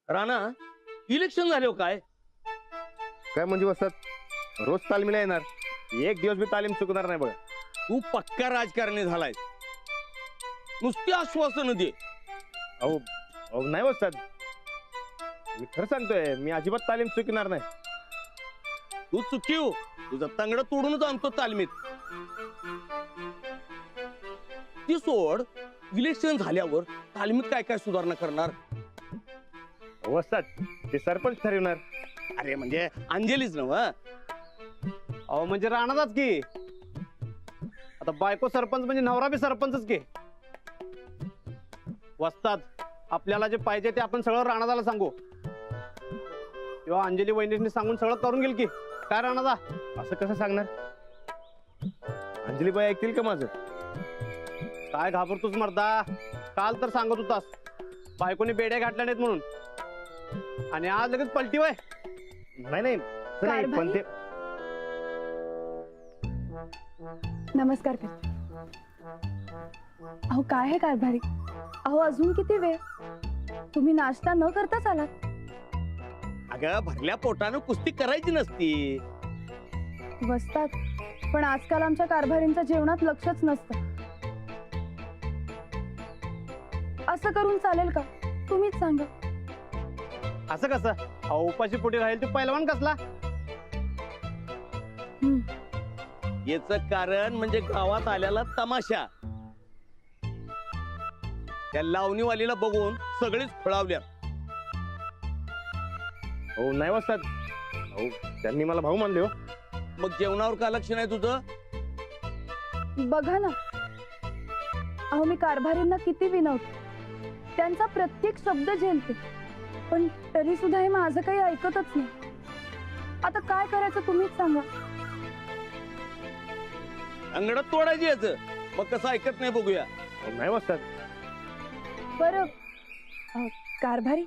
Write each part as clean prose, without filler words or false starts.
Rana election झाले हो काय? काय म्हणजे वसत रोज तालमीला येणार, एक दिवस मी तालीम चुकणार नाही बघा. तू पक्का राजकारणी झालाय, नुसती आश्वासन दे. अहो अहो नाही वसत, मी खरं सांगतोय, मी अजिबात तालीम चुकणार नाही. तू चुकीव, तुझं तंगड तोडूनच आणतो तालमीत. ती सोड, इलेक्शन झाल्यावर तालमीत काय काय सुधारणा करणार? वसत ते सरपंच ठरवणार. अरे म्हणजे अंजलीच नव. अहो म्हणजे राणारच की. आता बायको सरपंच म्हणजे नवरा बी सरपंचच की. वस्तात आपल्याला जे पाहिजे ते आपण सगळं राणादाला सांगू किंवा अंजली वहिनींनी सांगून सगळं करून घेईल की. काय राणादा? असं कसं सांगणार? अंजलीबाई ऐकतील का माझं? काय घाबरतोस मर्दा? काल तर सांगत होतास बायकोने बेड्या घातल्या नाहीत म्हणून, आणि आज लगेच पलटी वय. नाही नाही तसं नाही, पण ते नमस्कार करते. अहो काय आहे कारभारी? अहो अजून किती वेळ? तुम्ही नाश्ता न करताच आलात? अगं भरल्या पोटानं कुस्ती करायची नसती. बसतात, पण आजकाल आमच्या कारभारींच्या जेवणात लक्षच नसतं. असं करून चालेल का? तुम्हीच सांगा. असं कसं? अहो उपाशी पोटी राहील तू पहिलवान कसला? याच कारण म्हणजे गावात आलेला तमाशा. त्या लावणीवालीला बघून सगळीच फळावल्या. हो नाही वसत, अहो त्यांनी मला भाऊ मानले हो. मग जेवणावर का लक्ष नाही तुझं? बघा ना, अहो मी कारभारींना किती विनवते, त्यांचा प्रत्येक शब्द झेलते, पण तरी सुद्धा हे माझं काही ऐकतच नाही. आता काय करायचं तुम्हीच सांगा. अंगडात तोडायची याच, मग कसं ऐकत नाही बघूया. अहो, नाही वसत. बरं कारभारी,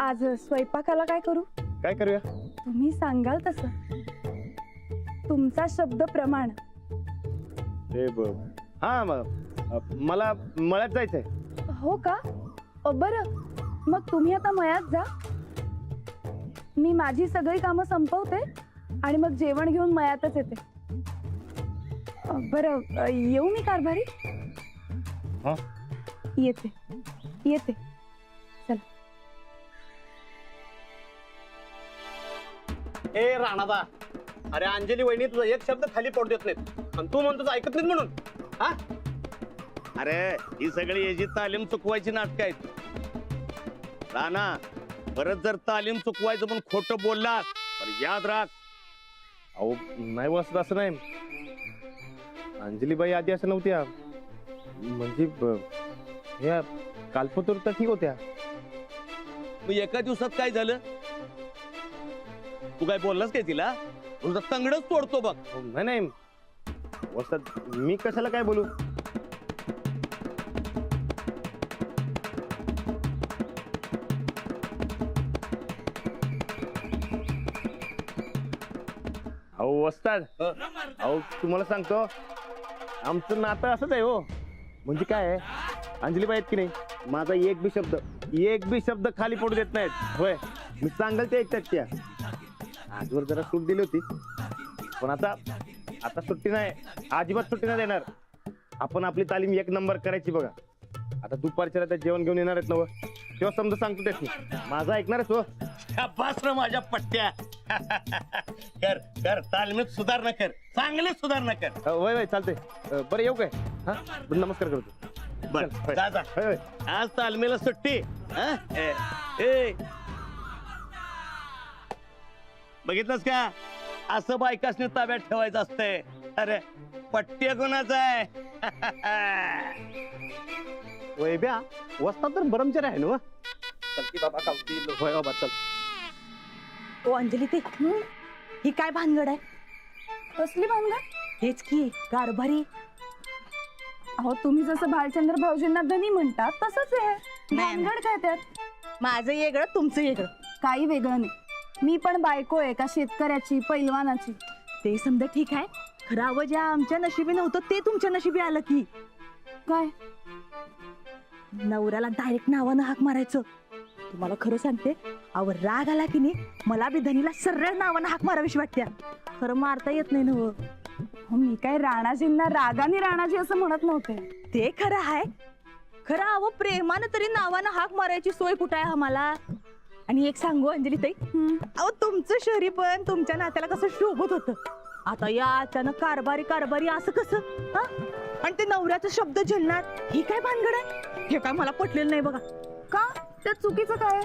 आज स्वयंपाकाला काय करू? काय करूया? तुम्ही सांगाल तसं. तुमचा शब्द प्रमाण. ते हा मला मळ्यात जायचंय. हो का? बरं मग तुम्ही आता मळ्यात जा, मी माझी सगळी कामं संपवते आणि मग जेवण घेऊन मळ्यातच येते. बरं येऊ मी कारभारी? हा येते येते. चला. ए राणादा, अरे अंजली वहिनी तुझा एक शब्द खाली पडू देत नाहीत आणि तू म्हणतोस ऐकत नाहीत म्हणून. हा अरे ही सगळी याची तालीम चुकवायची नाटक आहेत. राणा, परत जर तालीम चुकवायचं पण खोटं बोललास तर याद राख. अहो नाही वसत, असं नाही. अंजलीबाई आधी असं नव्हत्या, म्हणजे ह्या कालपत्र तर ठीक होत्या. मग एका दिवसात काय झालं? तू काय बोललास काय तिला? तुझं तंगडच तोडतो बघ. अहो, नाही नाही वसत, मी कशाला काय बोलू? अहो वसतात, अहो तुम्हाला सांगतो, आमचं नातं असंच आहे हो. म्हणजे काय आहे, अंजलीबाई आहेत की नाही, माझा एक बी शब्द खाली पडू देत नाहीत. होय, मी सांगल ते ऐकतात त्या. आजवर जरा सूट दिली होती, पण आता सुट्टी नाही, अजिबात सुट्टी नाही देणार. आपण आपली तालीम एक नंबर करायची बघा. आता दुपारच्या रात्री जेवण घेऊन येणार आहेत ना, तेव्हा समजा सांगतो त्याच माझा ऐकणारच हो. बस ना माझ्या पट्ट्या. कर कर तालमीत सुधारणा कर, चांगली सुधारणा कर. वय वय चालतंय. बरं येऊ काय? हा बरं, नमस्कार करतो. बर होय. जा जा. होय, होय. आज तालमीला सुट्टी. हा? ए बघितलंस का, असं बायकासने ताब्यात ठेवायचं असतंय. अरे पट्ट्या कोणाचा आहे? वैब्या वस्तात तर ब्रह्मचर्य आहे ना. चल की बाबा कावती. होय बाबा चल. ओ अंजली, ते ही काय भानगड आहे? कसली भानगड? हेच की कारभारी. अहो तुम्ही जसं भालचंद्र भाऊजींना धनी म्हणतात तसंच आहे. नाही. भानगड काय त्यात? माझं वेगळं, तुमचं वेगळं. काही वेगळं नाही. मी पण बायको आहे का शेतकऱ्याची, पैलवानाची. ते समजा ठीक आहे, खरं अवं ज्या आमच्या नशिबी नव्हतं ते तुमच्या नशिबी आलं की. काय? नवऱ्याला डायरेक्ट नावानं हाक मारायचं. तुम्हाला खरं सांगते, अहो राग आला की नाही मला बी धनीला सरळ नावानं हाक मारावीशी वाटते. खरं मारता येत नाही ना हो. मी काय राणाजींना रागाने राणाजी असं म्हणत नव्हते. ते खरं आहे. खरं अहो प्रेमानं तरी नावानं हाक मारायची सोय कुठं आहे आम्हाला. आणि एक सांगू अंजली ताई, अहो तुमचं शहरी पण तुमच्या नात्याला कसं शोभत होतं. आता या अचानक कारभारी असं कसं हा? आणि ते नवऱ्याचा शब्द झेलणार ही काय भानगड आहे? हे काय मला पटलेलं नाही बघा. का त्यात चुकीचं काय?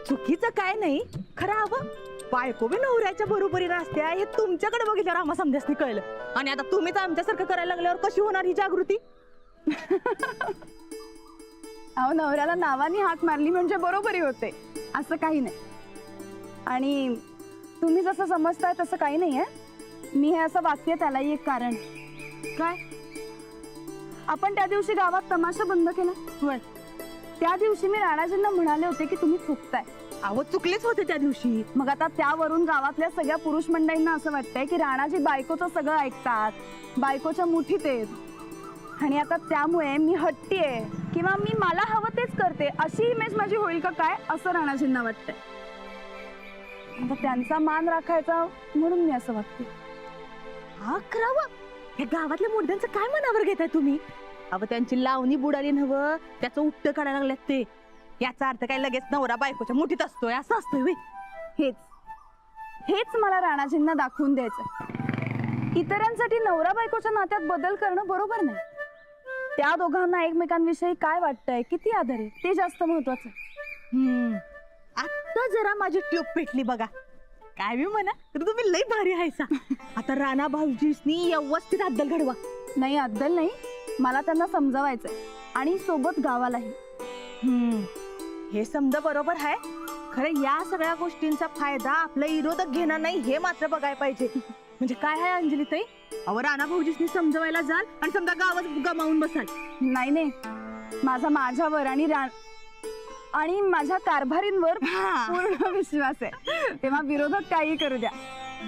चुकीचं काय नाही, खरं हवं बायको बी नवऱ्याच्या बरोबरीनं असते हे तुमच्याकडे बघितल्यावर आम्हा समजासनी कळलं. आणि आता तुम्हीच आमच्यासारखं करायला लागल्यावर कशी होणार ही जागृती? अहो नवऱ्याला नावाने हाक मारली म्हणजे बरोबरी होते असं काही नाही. आणि तुम्ही जसं समजताय तसं काही नाहीये. मी हे असं वाक्य त्यालाही एक कारण. काय? आपण त्या दिवशी गावात तमाशा बंद केला. होय. त्या दिवशी मी राणाजींना म्हणाले होते की तुम्ही चुकताय. अहो चुकलेच होते त्या दिवशी. मग आता त्यावरून गावातल्या सगळ्या पुरुष मंडळींना असं वाटतंय की राणाजी बायकोचं सगळं ऐकतात, बायकोच्या मुठीत आहेत. आणि आता त्यामुळे मी हट्टी आहे किंवा मी मला हवं तेच करते अशी इमेज माझी होईल का काय असं राणाजींना वाटतंय. आता त्यांचा मान राखायचा म्हणून मी असं वागते. हा खरावं हे गावातल्या मुद्द्यांचं काय मनावर घेताय तुम्ही? अहो त्यांची लावणी बुडाली नव्ह, त्याचं उपट काढायला लागल्यात ते. याचा अर्थ काय लगेच नवरा बायकोच्या मुठीत असतोय असं असतोय व्हय? हेच मला राणाजींना दाखवून द्यायचं. इतरांसाठी नवरा बायकोच्या नात्यात बदल करणं बरोबर नाही. त्या दोघांना एकमेकांविषयी काय वाटतंय, किती आदर आहे ते जास्त महत्वाचं. आता जरा माझी ट्यूब पेटली बघा. काय मी म्हणा तर तुम्ही लई भारी हायसा. आता राणा भाऊजीसनी व्यवस्थित अद्दल घडवा. नाही अद्दल नाही, मला त्यांना समजावायचंय आणि सोबत गावालाही. हे समजा बरोबर आहे. खरं या सगळ्या गोष्टींचा फायदा आपला विरोधक घेणार नाही हे मात्र बघायला पाहिजे. म्हणजे काय आहे अंजली ताई, अहो राणा भाऊजीसनी समजवायला जाल आणि समजा गावात गमावून बसाल. नाही माझा माझ्यावर आणि माझ्या कारभारींवर पूर्ण विश्वास आहे. तेव्हा विरोधक काही करू द्या.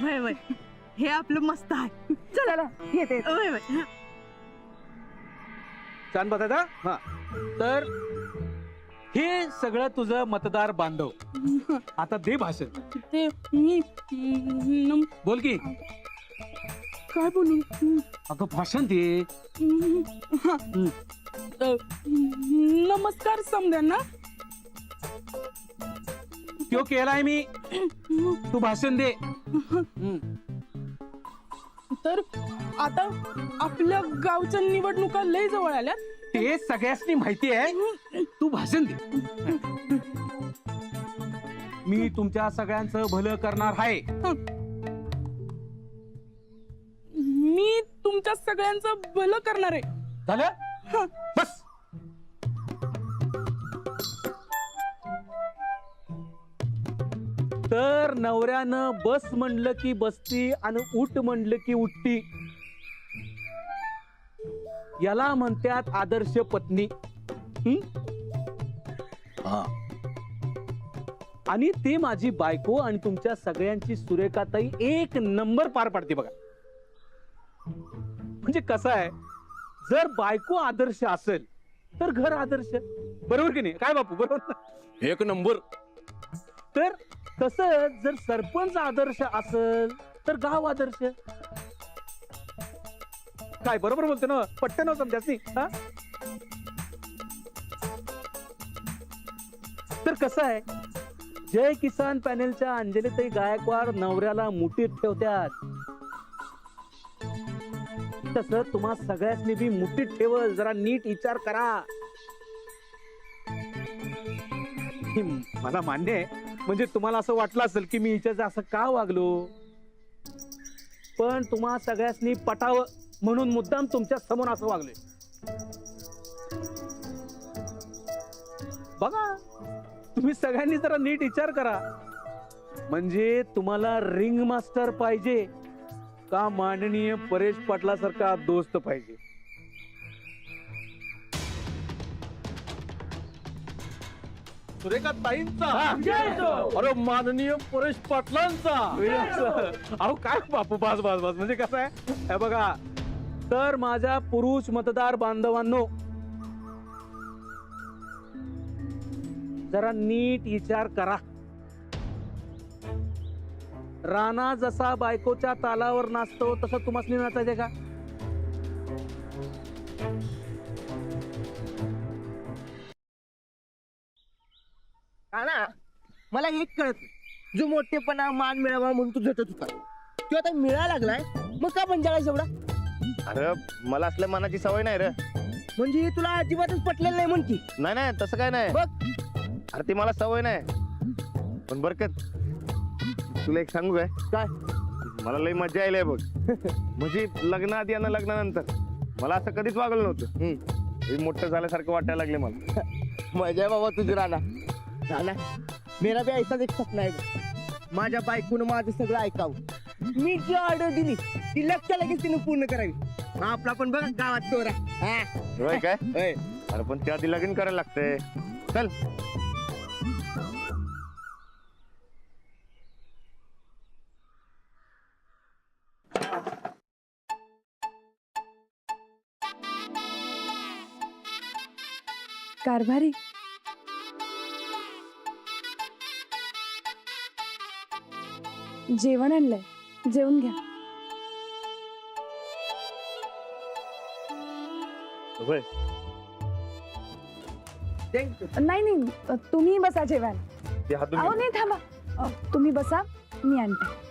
वय वय हे आपलं मस्त आहे. चला येते. वय वय छान बतायचा. हा तर हे सगळं तुझं मतदार बांधव. आता दे भाषण. ते मी बोल की. काय बोलू? अगं भाषण दे. नमस्कार समद्यांना. त्यो केलाय मी. तू भाषण दे. तर आता आपल्या गावच्या निवडणुका लय जवळ आल्यात. ते सगळ्यांनी माहिती आहे. तू भाषण दे. मी तुमच्या सगळ्यांचं भलं करणार आहे. मी तुमच्या सगळ्यांचं भलं करणार आहे. झालं बस. तर नवऱ्यानं बस म्हणलं की बसती आणि उठ म्हणलं की उठती. याला म्हणतात आदर्श पत्नी. आणि ती माझी बायको आणि तुमच्या सगळ्यांची सुरेखाताई एक नंबर पार पाडते बघा. म्हणजे कसं आहे, जर बायको आदर्श असेल तर घर आदर्श. बरोबर की नाही? काय बापू बरोबर? एक नंबर. तर तसं जर सरपंच आदर्श असेल तर गाव आदर्श. काय बरोबर बोलतो ना? पट्ट न समजासनी. तर कसं आहे, जय किसान पॅनेलच्या अंजलीताई गायकवाड नवऱ्याला मुठीत ठेवत्यात. तसं तुम्हा सगळ्यांनी बी मुठीत ठेवल. जरा नीट विचार करा. मला मान्य आहे, म्हणजे तुम्हाला असं वाटलं असेल की मी हिच्या असं का वागलो, पण तुम्हा सगळ्यांनी पटावं म्हणून मुद्दाम तुमच्या समोर असं वागलोय. बघा तुम्ही सगळ्यांनी जरा नीट विचार करा. म्हणजे तुम्हाला रिंग मास्टर पाहिजे का माननीय परेश पाटला सारखा दोस्त पाहिजे? सुरेखा ताईंचा. अरे माननीय परेश पाटलांचा. अहो काय बापू, बस बस बस. म्हणजे कसं आहे हे बघा, तर माझ्या पुरुष मतदार बांधवांनो, जरा नीट विचार करा. राणा जसा बायकोच्या तालावर नाचतो तसं तुम्हाला नाचायचे का? ना मला एक कळत नाही. जो मोठेपणा मान मिळावा म्हणून तू झटत होता तो आता मिळायला लागलाय, मग का पंचाळा एवढा? अरे मला असल्या मनाची सवय नाही रे. म्हणजे तुला अजिबातच पटलेलं नाही म्हणकी? नाही नाही तसं काय नाही. बघ अरे ती मला सवय नाही. पण बरकत तुला एक सांगू काय? काय? मला लई मजा यायला बघ. म्हणजे लग्नात यानं लग्नानंतर मला असं कधीच वागलं नव्हतं. हे मोठं झाल्यासारखं वाटायला लागले मला. मजा आहे बाबा तुझी. राणा राणा मेरा बी ऐसाच एक स्वप्न आहे बघ. माझ्या बायकोनं माझं सगळं ऐकावं. मी जी ऑर्डर दिली ती लक्षात लगेच तिने पूर्ण करावी. हा आपला पण बघ गावात तोरा. होय काय? अरे पण त्या आधी लगीन करायला लागतंय. चल. कारभारी, जेवण आणलंय, जेवून घ्या. होय. नाही नाही, तुम्ही बसा जेवायला. ते हातून अहो नाही थांबा, तुम्ही बसा, मी आणते.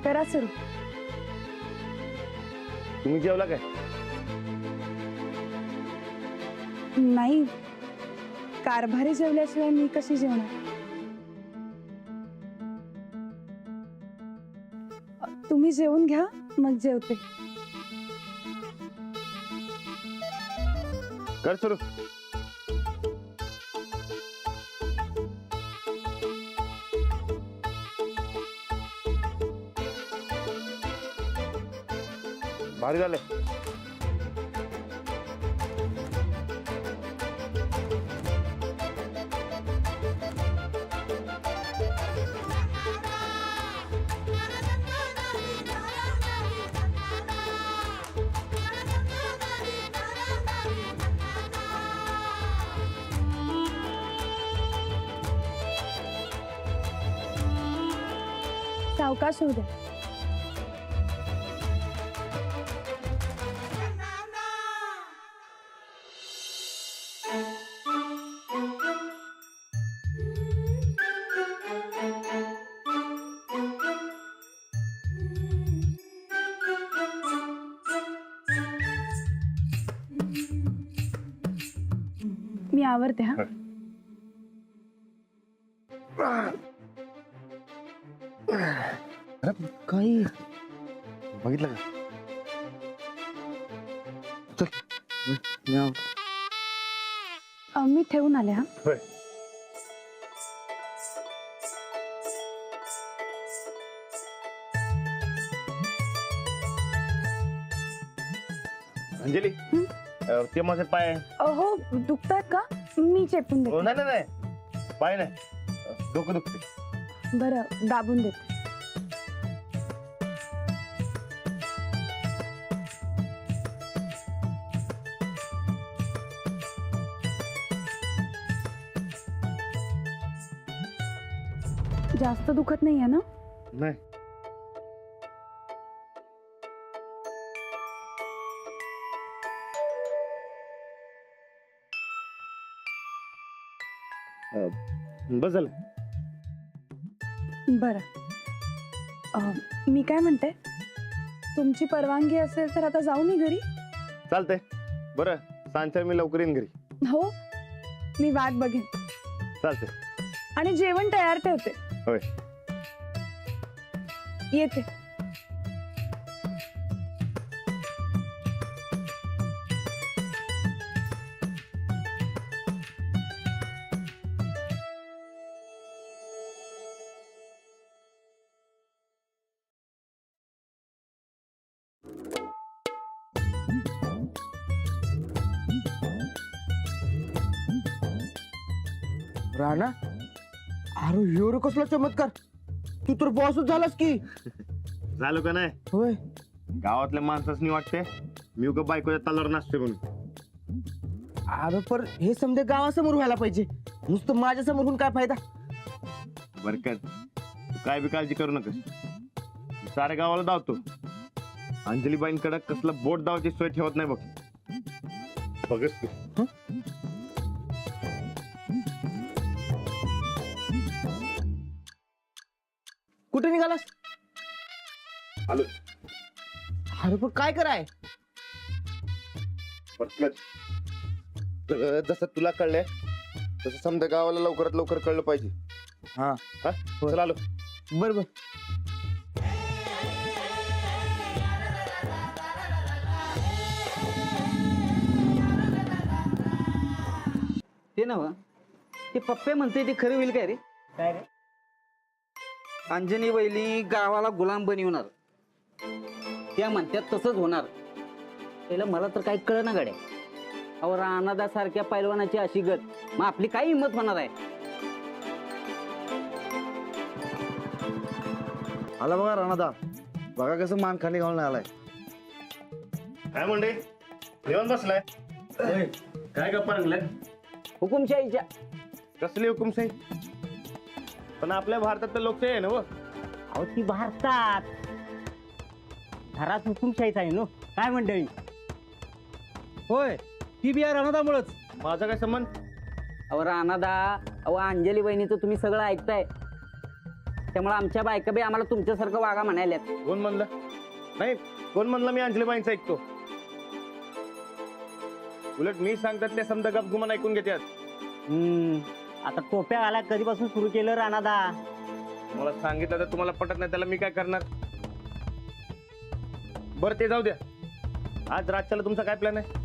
करा सुरू. तुम्ही जेवला काय? नाही, कारभारी जेवल्याशिवाय मी कशी जेवणार? तुम्ही जेवून घ्या, मग जेवते. कर सुरू. भारी झाले. सावकाश होऊ द्या. मी आवरते. हा काही बघितलं का? मी ठेवून आले. हा होय. अंजली, ते माझे पाय. हो, दुखतात का? मी चेपून देते. नाही नाही नाही, पाय नाही, डोकं दुखते. बरं, दाबून देते. जास्त दुखत नाहीये ना? नाही. बस झालं. बरं, मी काय म्हणते, तुमची परवानगी असेल तर आता जाऊ मी घरी. चालतंय. बरं, सांजच्या मी लवकर येईन घरी. हो, मी वाट बघेन. चालतंय. आणि जेवण तयार ठेवते. होय. येते. राणा, अरे ह्यो रे कसला चमत्कार, तू तर बॉसच झालास की. झालं का नाही? होय. गावातल्या माणसासनी वाटते मी उगा बायकोच्या तलवार नाचते म्हणून. अरे पर हे समजे गावासमोर व्हायला पाहिजे, नुसतं माझ्या समोर होऊन काय फायदा. बरं काय तू काय बी काळजी करू नका, मी साऱ्या गावाला धावतो. अंजलीबाईंकडे कसलं बोट धावायची सोय ठेवत नाही बघ. बघच तू. कुठे निघालास? आलो. अरे पण काय कराय? जसं तुला कळलंय तसं समजा गावाला लवकरात लवकर कळलं पाहिजे. हा. चल आलो. बर बर. ते नव ते पप्पे म्हणते ते खरं होईल काय रे? काय रे? अंजनी वैली गावाला गुलाम बनवणार. त्या म्हणतात तसंच होणार. त्याला मला तर काही कळ ना गाड्या. अहो राणादा सारख्या पैलवानाची अशी गत, मग आपली काय हिंमत होणार आहे? आला बघा राणादा, बघा कसं मान खाली घालून आलाय. काय म्हणते जेवण बसलाय? काय गप्पा रंगल्या? हुकुमशाहीच्या. कसली हुकुमशाही? पण आपल्या भारतात तर लोकशाही आहे ना. व अहो ती भारतात, घरात हुकुमशाहीच आहे नो. काय मंडळी? होय, ती बिया राणादामुळंच. माझा काय संबंध? अहो राणादा, अहो अंजली वहिनीचं तुम्ही सगळं ऐकताय, त्यामुळे आमच्या बायका बी आम्हाला तुमच्यासारखं वागा म्हणायल्यात. कोण म्हणलं? नाही, कोण म्हणलं मी अंजलीबाईंचं ऐकतो? उलट मी सांगतात ते समजा गपगुमान ऐकून घेतात. आता टोप्या आला कधीपासून सुरू केलं राणादा? मला सांगितलं तर तुम्हाला पटत नाही, त्याला मी काय करणार? बरं ते जाऊ द्या. आज रातच्याला तुमचा काय प्लॅन आहे?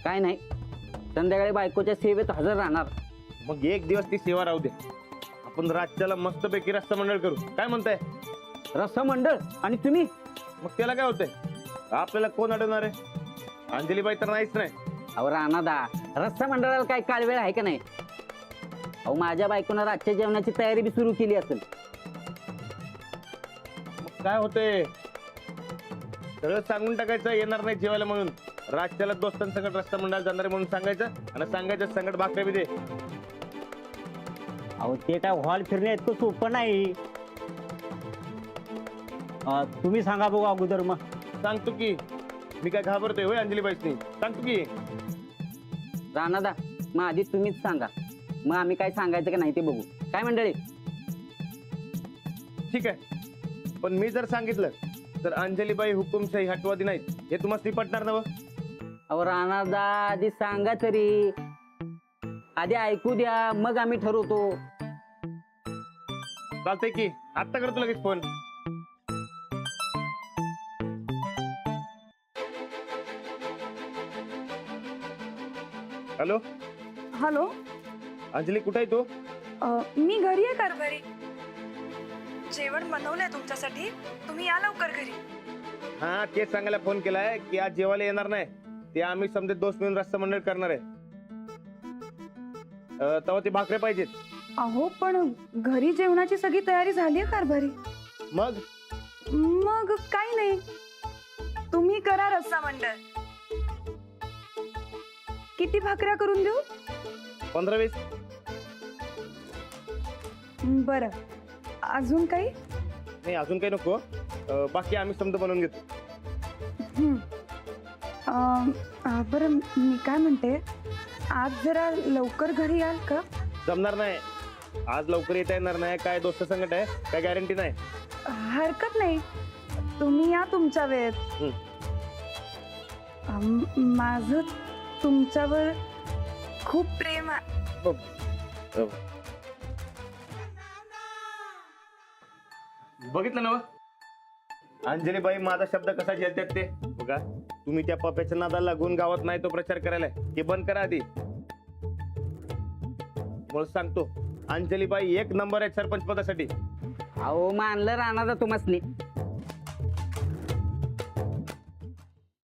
काय नाही, संध्याकाळी बायकोच्या सेवेत हजर राहणार. मग एक दिवस ती सेवा राहू द्या. आपण रातच्याला मस्तपैकी रस्ता मंडळ करू. काय म्हणताय? रस्ता मंडळ? आणि तुम्ही? मग त्याला काय होतंय? आपल्याला कोण अडवणार आहे? अंजलीबाई तर नाहीच नाही. अहो राणादा, रस्ता मंडळाला काय काळ वेळ आहे का नाही? अहो माझ्या बायकोनं रातच्या जेवणाची तयारी बी सुरू केली असेल. मग काय होतंय? सगळं सांगून टाकायचं येणार नाही जेवायला म्हणून. रातच्याला दोस्तांसंगत रस्ता मंडळ जाणार आहे म्हणून सांगायचं आणि सांगायचं संगत भाकऱ्या बी दे. अहो ते काय हॉल फिरणे इतकं सोपं नाही. तुम्ही सांगा बघू अगोदर. मग सांगतो की. मी काय घाबरतोय होय अंजलीबाईसनी? सांगतो की. राणादा, मग आधी तुम्हीच सांगा, मग आम्ही काय सांगायचं का नाही ते बघू. काय मंडळी? ठीक आहे, पण मी जर सांगितलं तर अंजलीबाई हुकुमशाही हटवादी नाहीत हे तुम्हाला पटणार ना? अहो राणादा, आधी सांगा तरी. आधी ऐकू द्या, मग आम्ही ठरवतो. चालतंय की. आत्ता करतो लगेच फोन. Hello hello. अंजली, कुठे आहे तू? मी घरी आहे कारभारी. जेवण बनवलंय तुमच्यासाठी, तुम्ही या लवकर घरी. हा, तेच सांगायला फोन केलाय की आज जेवायला येणार नाही. ते आम्ही समजे दोस्त मिळून रस्ता मंडळ करणार आहे. तेव्हा ते भाकऱ्या पाहिजेत. अहो पण घरी जेवणाची सगळी तयारी झाली आहे कारभारी. मग मग काही नाही, तुम्ही करा रस्सा मंडळ. किती भाकऱ्या करून देऊ? 15-20. बरं, अजून काही? नाही, अजून काही नको. बाकी आम्ही समजा बनवून घेतो. बरं, मी काय म्हणते, आज जरा लवकर घरी याल का? जमणार नाही. आज लवकर येता येणार नाही. काय दोस्त संकट आहे, काय गॅरंटी नाही. हरकत नाही, तुम्ही या तुमच्या वेळेत. माझं तुमच्यावर खूप प्रेम आहे. बघितलं ना अंजलीबाई माझा शब्द कसा झेलतात ते बघा. तुम्ही त्या पप्याच्या नादाला लागून गावात नाही तो प्रचार करायला हे बंद करा आधी. मला सांगतो अंजलीबाई 1 नंबर आहे सरपंच पदासाठी. अहो मानलं राणादा तुम्हाला